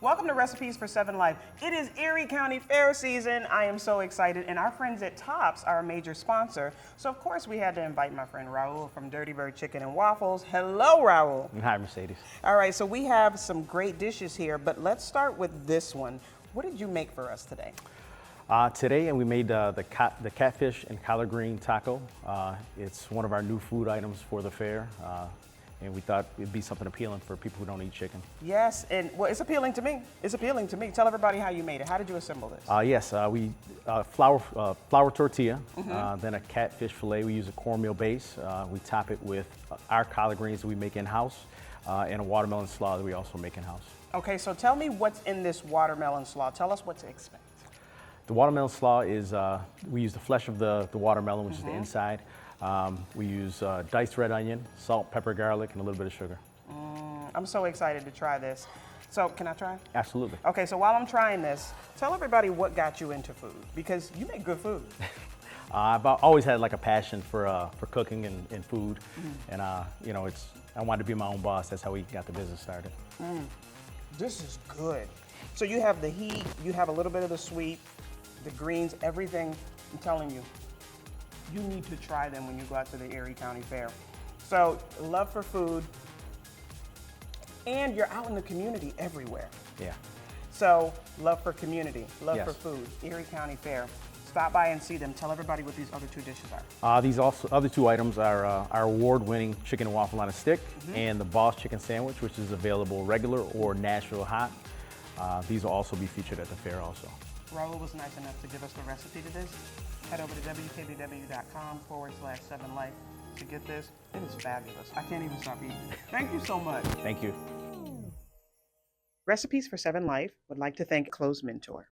Welcome to Recipes for Seven Life. It is Erie County Fair season. I am so excited, and our friends at Tops are a major sponsor. So of course we had to invite my friend Raul from Dirty Bird Chicken and Waffles. Hello, Raul. Hi, Mercedes. All right, so we have some great dishes here, but let's start with this one. What did you make for us today? Today, we made the catfish and collard green taco. It's one of our new food items for the fair. And we thought it'd be something appealing for people who don't eat chicken. Yes, and well, it's appealing to me. It's appealing to me. Tell everybody how you made it. How did you assemble this? Yes, we flour tortilla, then a catfish fillet. We use a cornmeal base. We top it with our collard greens that we make in-house, and a watermelon slaw that we also make in-house. Okay, so tell me what's in this watermelon slaw. Tell us what to expect. The watermelon slaw is, we use the flesh of the watermelon, which is the inside. We use diced red onion, salt, pepper, garlic, and a little bit of sugar. I'm so excited to try this. So can I try? Absolutely. Okay, so while I'm trying this, tell everybody what got you into food, because you make good food. I've always had like a passion for cooking and food, and you know, I wanted to be my own boss. That's how we got the business started. This is good. So you have the heat, you have a little bit of the sweet, the greens, everything. I'm telling you, you need to try them when you go out to the Erie County Fair. So love for food, and you're out in the community everywhere. Yeah. So love for community, love Yes. for food, Erie County Fair. Stop by and see them. Tell everybody what these other two dishes are. These other two items are our award-winning chicken and waffle on a stick, and the Boss Chicken Sandwich, which is available regular or Nashville hot. These will also be featured at the fair also. Raul was nice enough to give us the recipe to this. Head over to wkbw.com/7life to get this. It is fabulous. I can't even stop eating. Thank you so much. Thank you. Recipes for Seven Life would like to thank Close Mentor.